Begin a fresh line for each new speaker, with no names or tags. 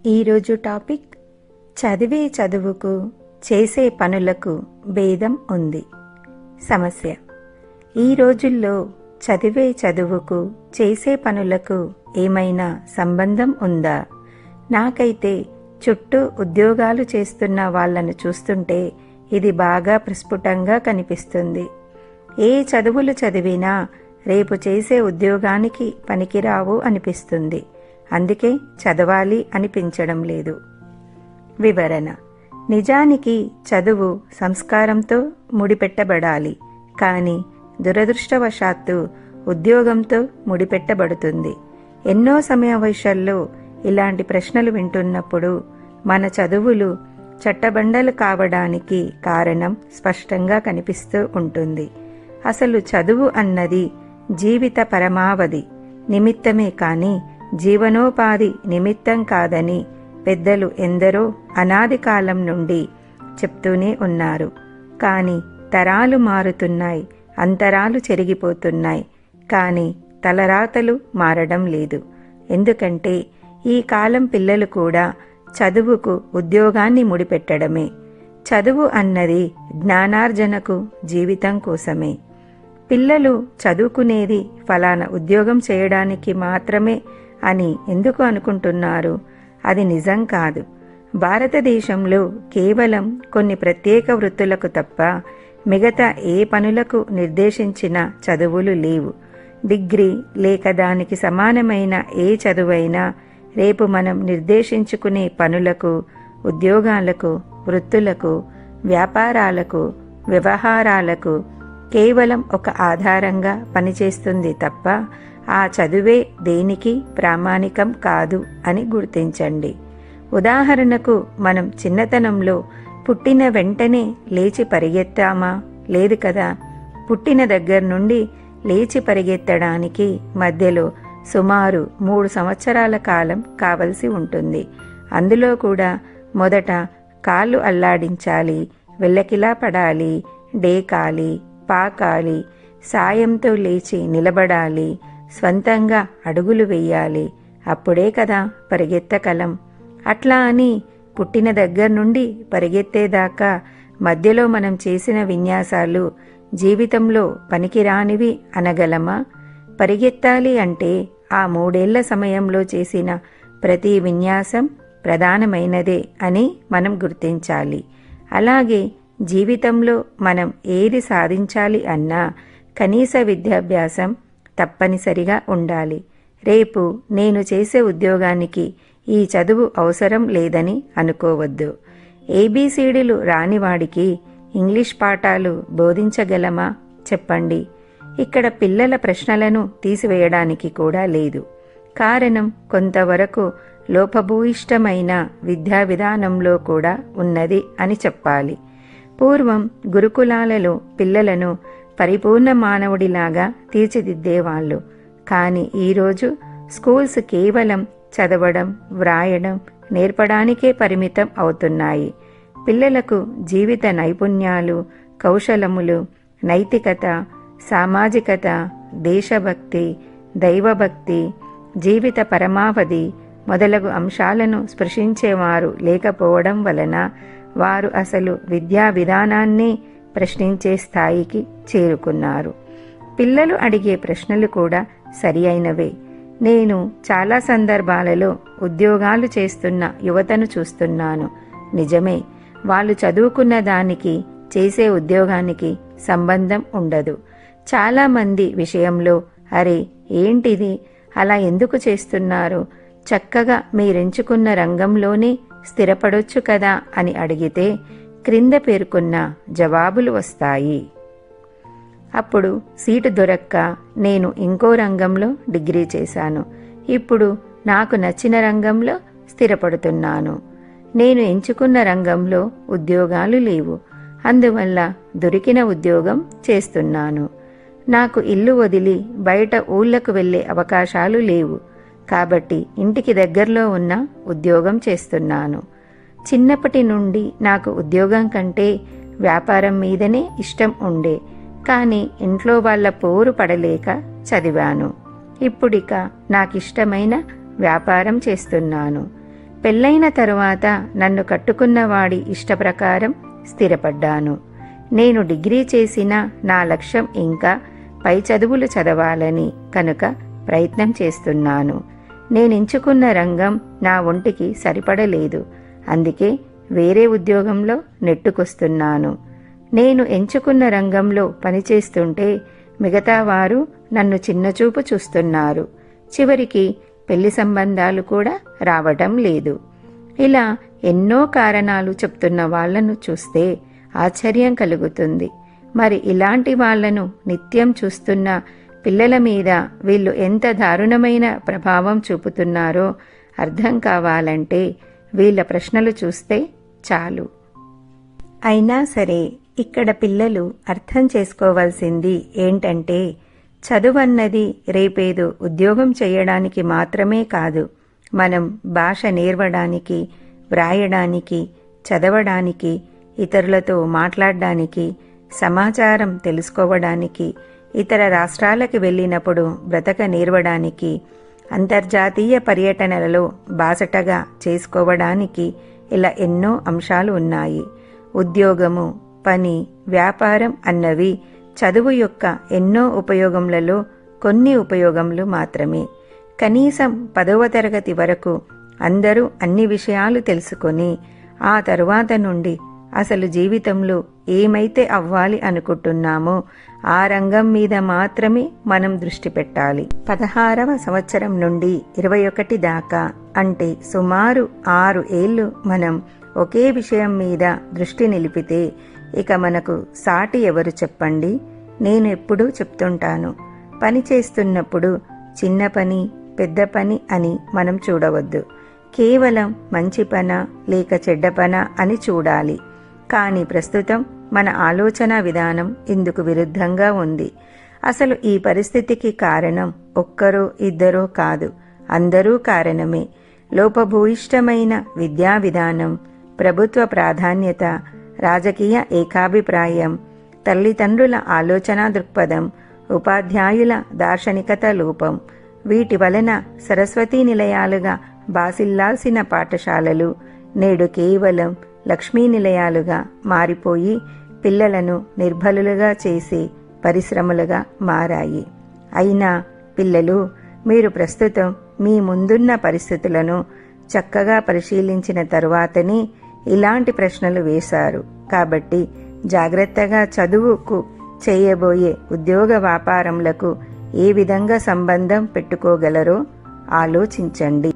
ఈరోజు టాపిక్ చదివే చదువుకు చేసే పనులకు భేదం ఉంది. సమస్య: ఈ రోజుల్లో చదివే చదువుకు చేసే పనులకు ఏమైనా సంబంధం ఉందా? నాకైతే చుట్టూ ఉద్యోగాలు చేస్తున్న వాళ్లను చూస్తుంటే ఇది బాగా ప్రస్ఫుటంగా కనిపిస్తుంది. ఏ చదువులు చదివినా రేపు చేసే ఉద్యోగానికి పనికిరావు అనిపిస్తుంది. అందుకే చదవాలి అనిపించడం లేదు. వివరణ: నిజానికి చదువు సంస్కారంతో ముడిపెట్టబడాలి, కానీ దురదృష్టవశాత్తు ఉద్యోగంతో ముడిపెట్టబడుతుంది. ఎన్నో సమావేశాల్లో ఇలాంటి ప్రశ్నలు వింటున్నప్పుడు మన చదువులు చట్టబండలు కావడానికి కారణం స్పష్టంగా కనిపిస్తూ ఉంటుంది. అసలు చదువు అన్నది జీవిత పరమావధి నిమిత్తమే కాని జీవనోపాధి నిమిత్తం కాదని పెద్దలు ఎందరో అనాది కాలం నుండి చెప్తూనే ఉన్నారు. కానీ తరాలు మారుతున్నాయి, అంతరాలు చెరిగిపోతున్నాయి, కానీ తలరాతలు మారడం లేదు. ఎందుకంటే ఈ కాలం పిల్లలు కూడా చదువుకు ఉద్యోగాన్ని ముడిపెట్టడమే. చదువు అన్నది జ్ఞానార్జనకు, జీవితం కోసమే. పిల్లలు చదువుకునేది ఫలానా ఉద్యోగం చేయడానికి మాత్రమే అని ఎందుకు అనుకుంటున్నారు? అది నిజం కాదు. భారతదేశంలో కేవలం కొన్ని ప్రత్యేక వృత్తులకు తప్ప మిగతా ఏ పనులకు నిర్దేశించిన చదువులు లేవు. డిగ్రీ లేక దానికి సమానమైన ఏ చదువైనా రేపు మనం నిర్దేశించుకునే పనులకు, ఉద్యోగాలకు, వృత్తులకు, వ్యాపారాలకు, వ్యవహారాలకు కేవలం ఒక ఆధారంగా పనిచేస్తుంది తప్ప ఆ చదువే దేనికి ప్రామాణికం కాదు అని గుర్తించండి. ఉదాహరణకు, మనం చిన్నతనంలో పుట్టిన వెంటనే లేచి పరిగెత్తామా? లేదు కదా. పుట్టిన దగ్గర నుండి లేచి పరిగెత్తడానికి మధ్యలో సుమారు 3 సంవత్సరాల కాలం కావలసి ఉంటుంది. అందులో కూడా మొదట కాళ్ళు అల్లాడించాలి, వెళ్ళకిలా పడాలి, డేకాలి, పాకాలి, సాయంతో లేచి నిలబడాలి, స్వంతంగా అడుగులు వెయ్యాలి. అప్పుడే కదా పరిగెత్తగలం. అట్లా అని పుట్టిన దగ్గర నుండి పరిగెత్తేదాకా మధ్యలో మనం చేసిన విన్యాసాలు జీవితంలో పనికిరానివి అనగలమా? పరిగెత్తాలి అంటే ఆ 3 ఏళ్ల సమయంలో చేసిన ప్రతి విన్యాసం ప్రధానమైనదే అని మనం గుర్తించాలి. అలాగే జీవితంలో మనం ఏది సాధించాలి అన్నా కనీస విద్యాభ్యాసం తప్పనిసరిగా ఉండాలి. రేపు నేను చేసే ఉద్యోగానికి ఈ చదువు అవసరం లేదని అనుకోవద్దు. ఏబీసీడీలు రానివాడికి ఇంగ్లీష్ పాఠాలు బోధించగలమా? చెప్పండి. ఇక్కడ పిల్లల ప్రశ్నలను తీసివేయడానికి కూడా లేదు. కారణం కొంతవరకు లోపభూయిష్టమైన విద్యా విధానంలో కూడా ఉన్నది అని చెప్పాలి. పూర్వం గురుకులాలలో పిల్లలను పరిపూర్ణ మానవుడిలాగా తీర్చిదిద్దేవాళ్ళు. కానీ ఈరోజు స్కూల్స్ కేవలం చదవడం, వ్రాయడం నేర్పడానికే పరిమితం అవుతున్నాయి. పిల్లలకు జీవిత నైపుణ్యాలు, కౌశలములు, నైతికత, సామాజికత, దేశభక్తి, దైవభక్తి, జీవిత పరమావధి మొదలగు అంశాలను స్పృశించేవారు లేకపోవడం వలన వారు అసలు విద్యా విధానాన్నే ప్రశ్నించే స్థాయికి చేరుకున్నారు. పిల్లలు అడిగే ప్రశ్నలు కూడా సరి అయినవే. నేను చాలా సందర్భాలలో ఉద్యోగాలు చేస్తున్న యువతను చూస్తున్నాను. నిజమే, వాళ్ళు చదువుకున్న దానికి చేసే ఉద్యోగానికి సంబంధం ఉండదు. చాలామంది విషయంలో అరే ఏంటిది, అలా ఎందుకు చేస్తున్నారు, చక్కగా మీరెంచుకున్న రంగంలోనే స్థిరపడొచ్చు కదా అని అడిగితే క్రింద పేర్కొన్న జవాబులు వస్తాయి. అప్పుడు సీటు దొరక్క నేను ఇంకో రంగంలో డిగ్రీ చేశాను. ఇప్పుడు నాకు నచ్చిన రంగంలో స్థిరపడుతున్నాను. నేను ఎంచుకున్న రంగంలో ఉద్యోగాలు లేవు. అందువల్ల దొరికిన ఉద్యోగం చేస్తున్నాను. నాకు ఇల్లు వదిలి బయట ఊళ్ళకు వెళ్ళే అవకాశాలు లేవు. కాబట్టి ఇంటికి దగ్గరలో ఉన్న ఉద్యోగం చేస్తున్నాను. చిన్నప్పటి నుండి నాకు ఉద్యోగం కంటే వ్యాపారం మీదనే ఇష్టం ఉండే. కానీ ఇంట్లో వాళ్ళ పోరు పడలేక చదివాను. ఇప్పుడిక నాకిష్టమైన వ్యాపారం చేస్తున్నాను. పెళ్ళైన తరువాత నన్ను కట్టుకున్నవాడి ఇష్టప్రకారం స్థిరపడ్డాను. నేను డిగ్రీ చేసినా నా లక్ష్యం ఇంకా పై చదువులు చదవాలని కనుక ప్రయత్నం చేస్తున్నాను. నేనెంచుకున్న రంగం నా ఒంటికి సరిపడలేదు. అందుకే వేరే ఉద్యోగంలో నెట్టుకొస్తున్నాను. నేను ఎంచుకున్న రంగంలో పనిచేస్తుంటే మిగతా వారు నన్ను చిన్నచూపు చూస్తున్నారు. చివరికి పెళ్లి సంబంధాలు కూడా రావటం లేదు. ఇలా ఎన్నో కారణాలు చెప్తున్న వాళ్లను చూస్తే ఆశ్చర్యం కలుగుతుంది. మరి ఇలాంటి వాళ్లను నిత్యం చూస్తున్న పిల్లల మీద వీళ్ళు ఎంత దారుణమైన ప్రభావం చూపుతున్నారో అర్థం కావాలంటే వీళ్ళ ప్రశ్నలు చూస్తే చాలు. అయినా సరే ఇక్కడ పిల్లలు అర్థం చేసుకోవాల్సింది ఏంటంటే, చదువన్నది రేపేదో ఉద్యోగం చేయడానికి మాత్రమే కాదు. మనం భాష నేర్వడానికి, వ్రాయడానికి, చదవడానికి, ఇతరులతో మాట్లాడడానికి, సమాచారం తెలుసుకోవడానికి, ఇతర రాష్ట్రాలకు వెళ్ళినప్పుడు బ్రతక నేర్వడానికి, అంతర్జాతీయ పర్యటనలలో బాసటగా చేసుకోవడానికి ఇలా ఎన్నో అంశాలు ఉన్నాయి. ఉద్యోగము, పని, వ్యాపారం అన్నవి చదువు యొక్క ఎన్నో ఉపయోగములలో కొన్ని ఉపయోగములు మాత్రమే. కనీసం 10వ తరగతి వరకు అందరూ అన్ని విషయాలు తెలుసుకొని ఆ తరువాత నుండి అసలు జీవితంలో ఏమైతే అవ్వాలి అనుకుంటున్నామో ఆ రంగం మీద మాత్రమే మనం దృష్టి పెట్టాలి. 16వ సంవత్సరం నుండి 21 దాకా అంటే సుమారు 6 ఏళ్లు మనం ఒకే విషయం మీద దృష్టి నిలిపితే ఇక మనకు సాటి ఎవరు చెప్పండి? నేను ఎప్పుడూ చెప్తుంటాను, పని చేస్తున్నప్పుడు చిన్న పని, పెద్ద పని అని మనం చూడవద్దు. కేవలం మంచి పనా లేక చెడ్డ పనా అని చూడాలి. కానీ ప్రస్తుతం మన ఆలోచన విధానం ఇందుకు విరుద్ధంగా ఉంది. అసలు ఈ పరిస్థితికి కారణం ఒక్కరో ఇద్దరో కాదు, అందరూ కారణమే. లోపభూయిష్టమైన విద్యా విధానం, ప్రభుత్వ ప్రాధాన్యత, రాజకీయ ఏకాభిప్రాయం, తల్లిదండ్రుల ఆలోచనా దృక్పథం, ఉపాధ్యాయుల దార్శనికత లోపం, వీటి వలన సరస్వతీ నిలయాలుగా బాసిల్లాల్సిన పాఠశాలలు నేడు కేవలం లక్ష్మీ నిలయాలుగా మారిపోయి పిల్లలను నిర్బలులుగా చేసే పరిశ్రమలుగా మారాయి. అయినా పిల్లలు, మీరు ప్రస్తుతం మీ ముందున్న పరిస్థితులను చక్కగా పరిశీలించిన తరువాతనే ఇలాంటి ప్రశ్నలు వేశారు. కాబట్టి జాగ్రత్తగా చదువుకు చేయబోయే ఉద్యోగ వ్యాపారములకు ఏ విధంగా సంబంధం పెట్టుకోగలరో ఆలోచించండి.